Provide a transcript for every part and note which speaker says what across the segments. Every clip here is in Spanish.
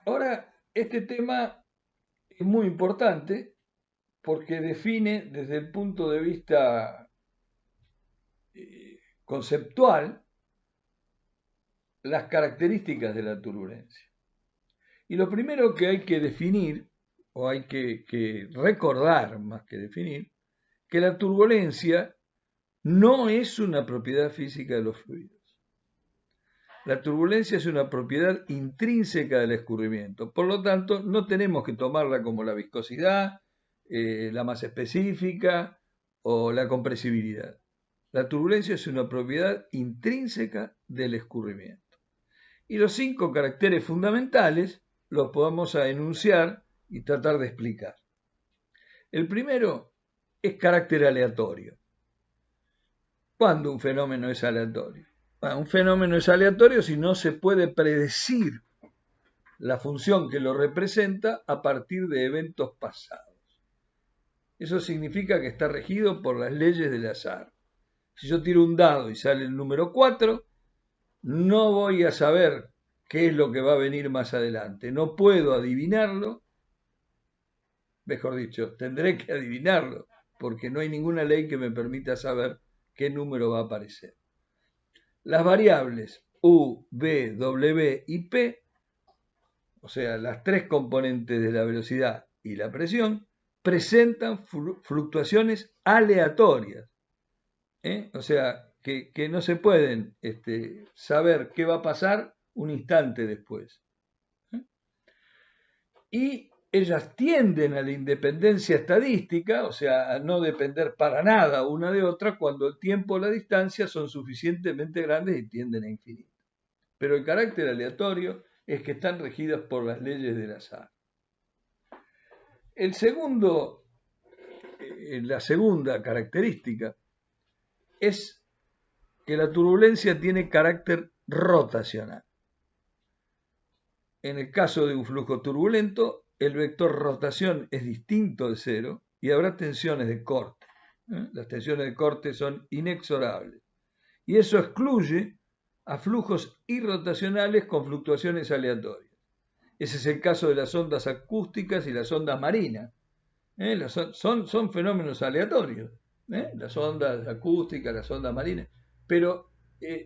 Speaker 1: Ahora, este tema es muy importante porque define desde el punto de vista conceptual las características de la turbulencia. Y lo primero que hay que definir, o hay que recordar más que definir, que la turbulencia no es una propiedad física de los fluidos. La turbulencia es una propiedad intrínseca del escurrimiento. Por lo tanto, no tenemos que tomarla como la viscosidad, la masa específica o la compresibilidad. La turbulencia es una propiedad intrínseca del escurrimiento. Y los 5 caracteres fundamentales los podemos enunciar y tratar de explicar. El primero es carácter aleatorio. ¿Cuándo un fenómeno es aleatorio? Bueno, un fenómeno es aleatorio si no se puede predecir la función que lo representa a partir de eventos pasados. Eso significa que está regido por las leyes del azar. Si yo tiro un dado y sale el número 4, no voy a saber qué es lo que va a venir más adelante. No puedo adivinarlo, mejor dicho, tendré que adivinarlo, porque no hay ninguna ley que me permita saber qué número va a aparecer. Las variables U, V, W y P, o sea, las 3 componentes de la velocidad y la presión, presentan fluctuaciones aleatorias. O sea, que no se pueden saber qué va a pasar un instante después. Y ellas tienden a la independencia estadística, o sea, a no depender para nada una de otra cuando el tiempo o la distancia son suficientemente grandes y tienden a infinito. Pero el carácter aleatorio es que están regidas por las leyes del azar. La segunda característica es que la turbulencia tiene carácter rotacional. En el caso de un flujo turbulento, el vector rotación es distinto de cero y habrá tensiones de corte. Las tensiones de corte son inexorables. Y eso excluye a flujos irrotacionales con fluctuaciones aleatorias. Ese es el caso de las ondas acústicas y las ondas marinas. Son fenómenos aleatorios, las ondas acústicas, las ondas marinas, pero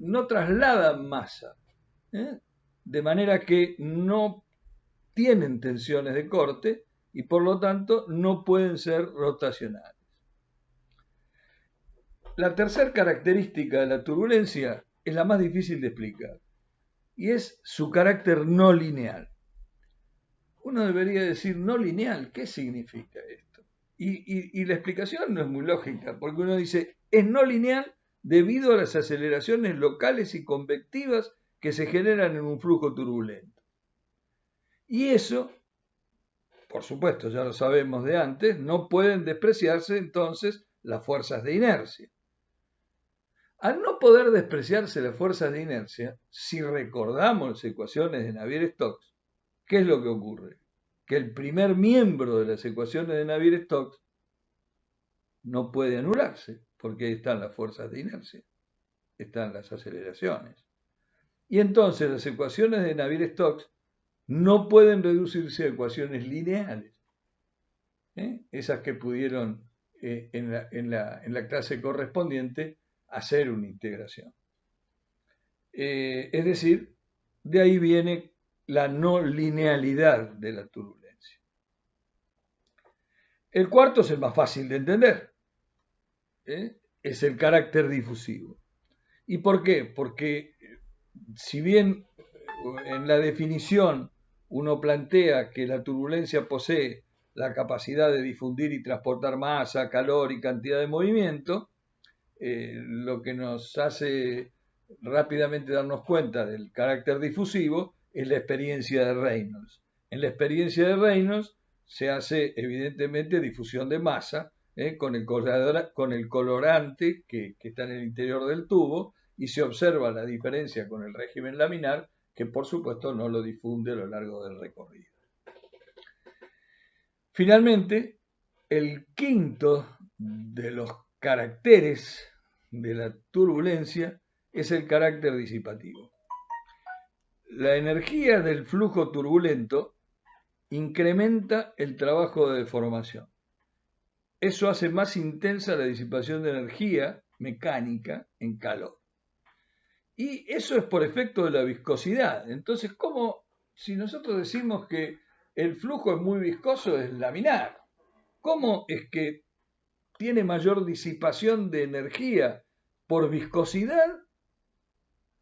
Speaker 1: no trasladan masa, de manera que no tienen tensiones de corte y por lo tanto no pueden ser rotacionales. La tercera característica de la turbulencia es la más difícil de explicar y es su carácter no lineal. Uno debería decir no lineal, ¿qué significa esto? Y la explicación no es muy lógica, porque uno dice es no lineal debido a las aceleraciones locales y convectivas que se generan en un flujo turbulento. Y eso, por supuesto, ya lo sabemos de antes, no pueden despreciarse entonces las fuerzas de inercia. Al no poder despreciarse las fuerzas de inercia, si recordamos las ecuaciones de Navier-Stokes, ¿qué es lo que ocurre? Que el primer miembro de las ecuaciones de Navier-Stokes no puede anularse, porque están las fuerzas de inercia, están las aceleraciones. Y entonces las ecuaciones de Navier-Stokes no pueden reducirse a ecuaciones lineales, esas que pudieron en la clase correspondiente hacer una integración. Es decir, de ahí viene la no linealidad de la turbulencia. El cuarto es el más fácil de entender, es el carácter difusivo. ¿Y por qué? Porque si bien en la definición uno plantea que la turbulencia posee la capacidad de difundir y transportar masa, calor y cantidad de movimiento, lo que nos hace rápidamente darnos cuenta del carácter difusivo es la experiencia de Reynolds. En la experiencia de Reynolds se hace evidentemente difusión de masa con el colorante que está en el interior del tubo y se observa la diferencia con el régimen laminar que por supuesto no lo difunde a lo largo del recorrido. Finalmente, el quinto de los caracteres de la turbulencia es el carácter disipativo. La energía del flujo turbulento incrementa el trabajo de deformación. Eso hace más intensa la disipación de energía mecánica en calor. Y eso es por efecto de la viscosidad. Entonces, ¿cómo, si nosotros decimos que el flujo es muy viscoso, es laminar? ¿Cómo es que tiene mayor disipación de energía por viscosidad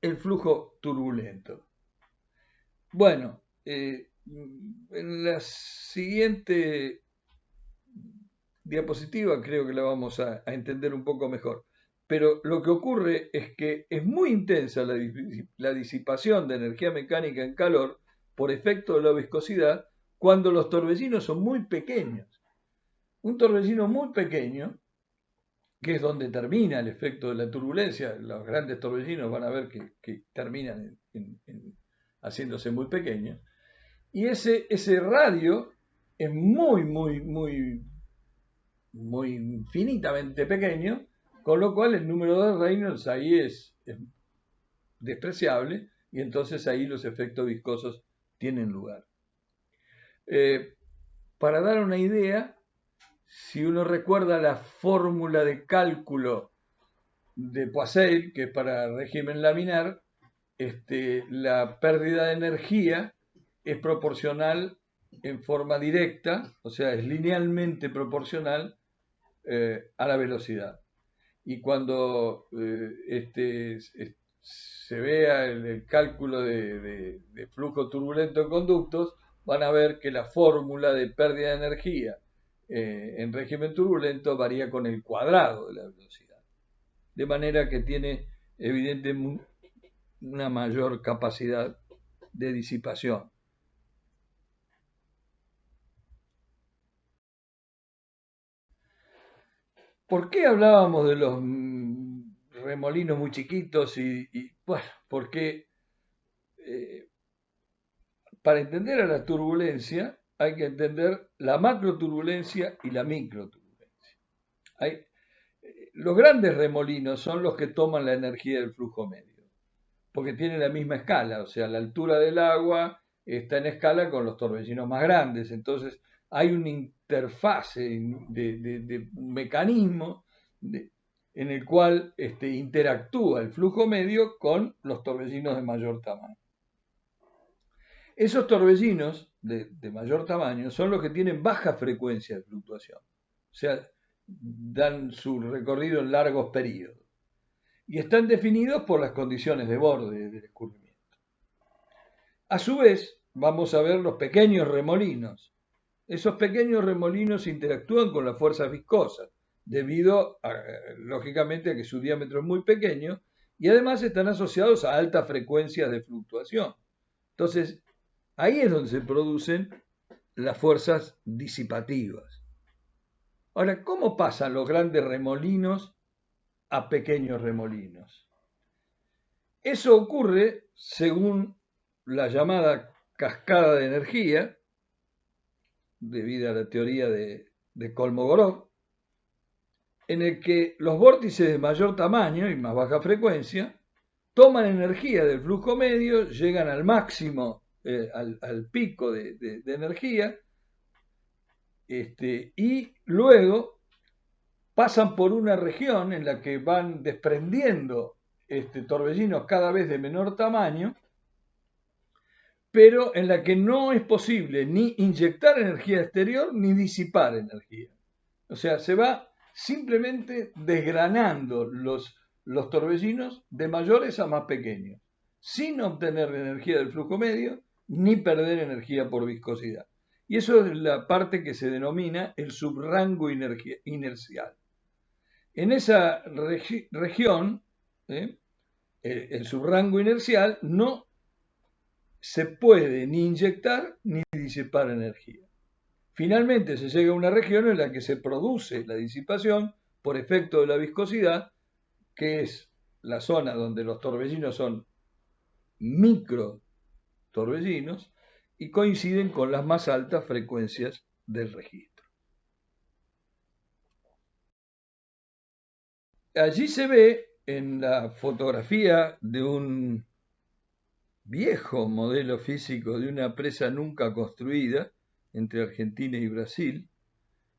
Speaker 1: el flujo turbulento? Bueno, en la siguiente diapositiva creo que la vamos a entender un poco mejor. Pero lo que ocurre es que es muy intensa la disipación de energía mecánica en calor por efecto de la viscosidad cuando los torbellinos son muy pequeños. Un torbellino muy pequeño, que es donde termina el efecto de la turbulencia, los grandes torbellinos van a ver que terminan haciéndose muy pequeños, y ese radio es muy infinitamente pequeño, con lo cual el número de Reynolds ahí es despreciable y entonces ahí los efectos viscosos tienen lugar. Para dar una idea, si uno recuerda la fórmula de cálculo de Poiseuille, que es para régimen laminar, la pérdida de energía es proporcional en forma directa, o sea, es linealmente proporcional a la velocidad. Y cuando se vea el cálculo de flujo turbulento en conductos, van a ver que la fórmula de pérdida de energía en régimen turbulento varía con el cuadrado de la velocidad. De manera que tiene evidentemente una mayor capacidad de disipación. ¿Por qué hablábamos de los remolinos muy chiquitos? Bueno, porque para entender a la turbulencia hay que entender la macroturbulencia y la microturbulencia. Los grandes remolinos son los que toman la energía del flujo medio, porque tienen la misma escala, o sea, la altura del agua está en escala con los torbellinos más grandes, entonces hay una interfase de un mecanismo en el cual interactúa el flujo medio con los torbellinos de mayor tamaño. Esos torbellinos de mayor tamaño son los que tienen baja frecuencia de fluctuación, o sea, dan su recorrido en largos periodos y están definidos por las condiciones de borde del escurrimiento. A su vez, vamos a ver los pequeños remolinos. Esos pequeños remolinos interactúan con las fuerzas viscosas, debido, lógicamente, a que su diámetro es muy pequeño y además están asociados a altas frecuencias de fluctuación. Entonces, ahí es donde se producen las fuerzas disipativas. Ahora, ¿cómo pasan los grandes remolinos a pequeños remolinos? Eso ocurre según la llamada cascada de energía, debido a la teoría de Kolmogorov, en el que los vórtices de mayor tamaño y más baja frecuencia toman energía del flujo medio, llegan al máximo, al pico de energía, y luego pasan por una región en la que van desprendiendo torbellinos cada vez de menor tamaño, pero en la que no es posible ni inyectar energía exterior ni disipar energía. O sea, se va simplemente desgranando los torbellinos de mayores a más pequeños, sin obtener energía del flujo medio ni perder energía por viscosidad. Y eso es la parte que se denomina el subrango inercial. En esa región, el subrango inercial, no se puede ni inyectar ni disipar energía. Finalmente se llega a una región en la que se produce la disipación por efecto de la viscosidad, que es la zona donde los torbellinos son micro torbellinos y coinciden con las más altas frecuencias del registro. Allí se ve en la fotografía de un viejo modelo físico de una presa nunca construida entre Argentina y Brasil,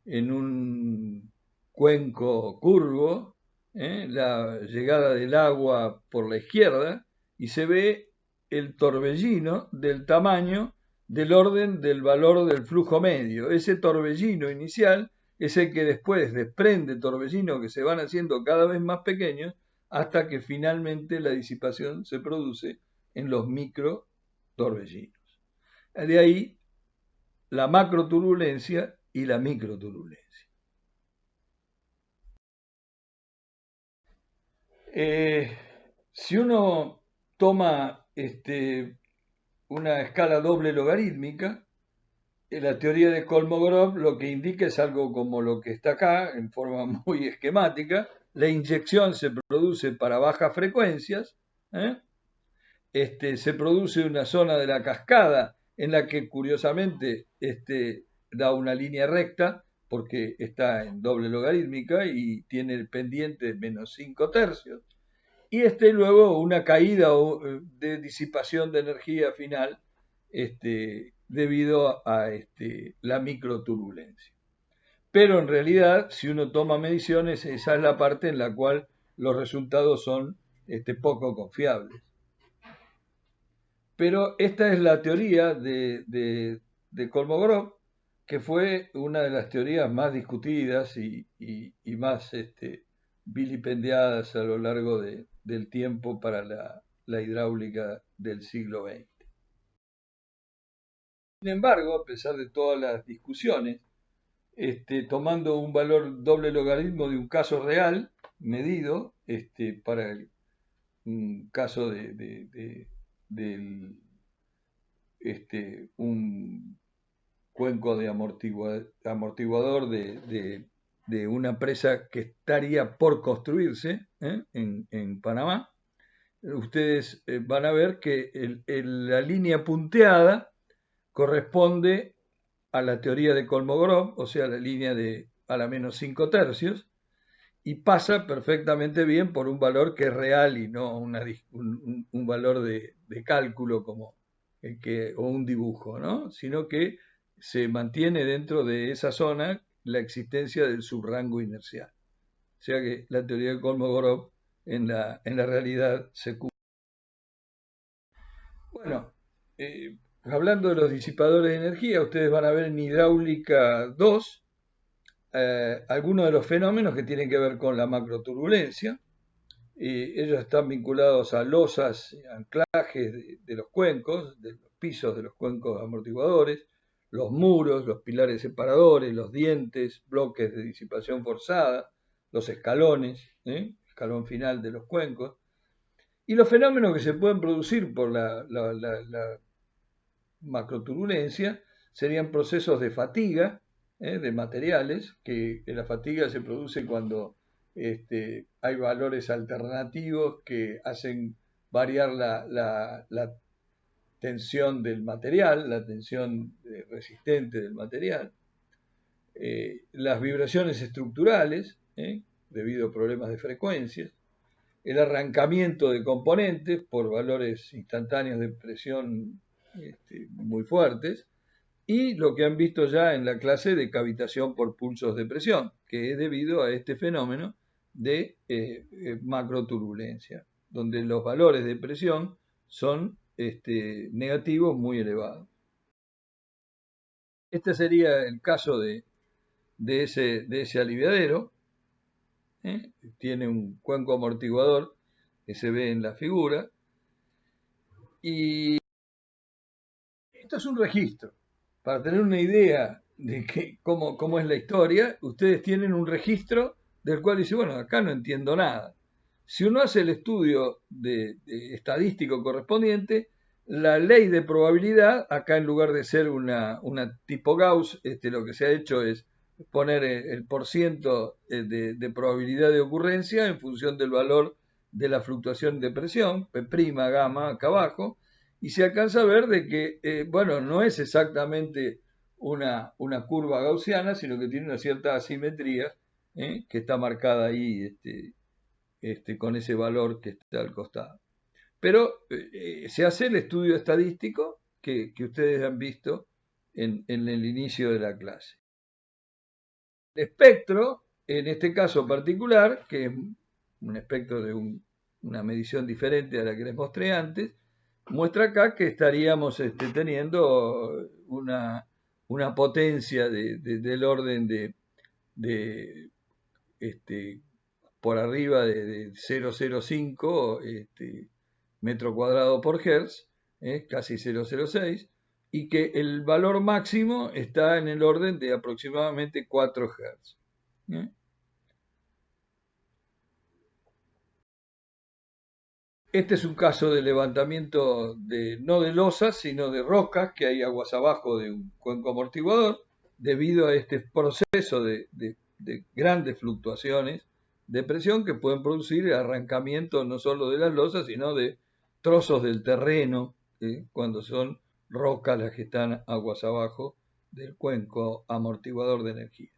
Speaker 1: en un cuenco curvo, la llegada del agua por la izquierda, y se ve el torbellino del tamaño del orden del valor del flujo medio. Ese torbellino inicial es el que después desprende torbellinos que se van haciendo cada vez más pequeños hasta que finalmente la disipación se produce en los micro torbellinos. De ahí la macroturbulencia y la microturbulencia. Si uno toma una escala doble logarítmica, la teoría de Kolmogorov lo que indica es algo como lo que está acá, en forma muy esquemática. La inyección se produce para bajas frecuencias, ¿eh? Se produce una zona de la cascada en la que curiosamente da una línea recta porque está en doble logarítmica y tiene el pendiente menos 5 tercios. Y luego una caída de disipación de energía final debido a la microturbulencia. Pero en realidad, si uno toma mediciones, esa es la parte en la cual los resultados son poco confiables. Pero esta es la teoría de Kolmogorov, que fue una de las teorías más discutidas y más vilipendiadas a lo largo del tiempo para la hidráulica del siglo XX. Sin embargo, a pesar de todas las discusiones, tomando un valor doble logaritmo de un caso real medido para un caso del un cuenco de amortiguador de una presa que estaría por construirse en Panamá, ustedes van a ver que la línea punteada corresponde a la teoría de Kolmogorov, o sea, la línea de a la menos 5 tercios, y pasa perfectamente bien por un valor que es real y no un valor de cálculo como o un dibujo, ¿no? Sino que se mantiene dentro de esa zona la existencia del subrango inercial. O sea que la teoría de Kolmogorov en la realidad se cumple. Bueno, hablando de los disipadores de energía, ustedes van a ver en Hidráulica 2 algunos de los fenómenos que tienen que ver con la macroturbulencia. Ellos están vinculados a losas, anclajes de los cuencos, de los pisos de los cuencos amortiguadores, los muros, los pilares separadores, los dientes, bloques de disipación forzada, los escalones, escalón final de los cuencos, y los fenómenos que se pueden producir por la macroturbulencia serían procesos de fatiga de materiales, que la fatiga se produce cuando hay valores alternativos que hacen variar la tensión del material, la tensión resistente del material. Las vibraciones estructurales, debido a problemas de frecuencias, el arrancamiento de componentes por valores instantáneos de presión muy fuertes, y lo que han visto ya en la clase de cavitación por pulsos de presión, que es debido a este fenómeno de macroturbulencia, donde los valores de presión son negativos muy elevados. Este sería el caso de ese aliviadero. Tiene un cuenco amortiguador que se ve en la figura, y esto es un registro. Para tener una idea de cómo es la historia, ustedes tienen un registro del cual dice, bueno, acá no entiendo nada. Si uno hace el estudio estadístico correspondiente, la ley de probabilidad, acá en lugar de ser una tipo Gauss, lo que se ha hecho es poner el porciento de probabilidad de ocurrencia en función del valor de la fluctuación de presión, P', gamma, acá abajo, y se alcanza a ver de que, bueno, no es exactamente una curva gaussiana, sino que tiene una cierta asimetría que está marcada ahí con ese valor que está al costado. Pero se hace el estudio estadístico que ustedes han visto en el inicio de la clase. El espectro, en este caso particular, que es un espectro de una medición diferente a la que les mostré antes, muestra acá que estaríamos teniendo una potencia del orden de, por arriba de 0,05 metro cuadrado por hertz, casi 0,06, y que el valor máximo está en el orden de aproximadamente 4 hertz. Este es un caso de levantamiento no de losas, sino de rocas que hay aguas abajo de un cuenco amortiguador, debido a este proceso de grandes fluctuaciones de presión que pueden producir arrancamiento no solo de las losas, sino de trozos del terreno, cuando son rocas las que están aguas abajo del cuenco amortiguador de energía.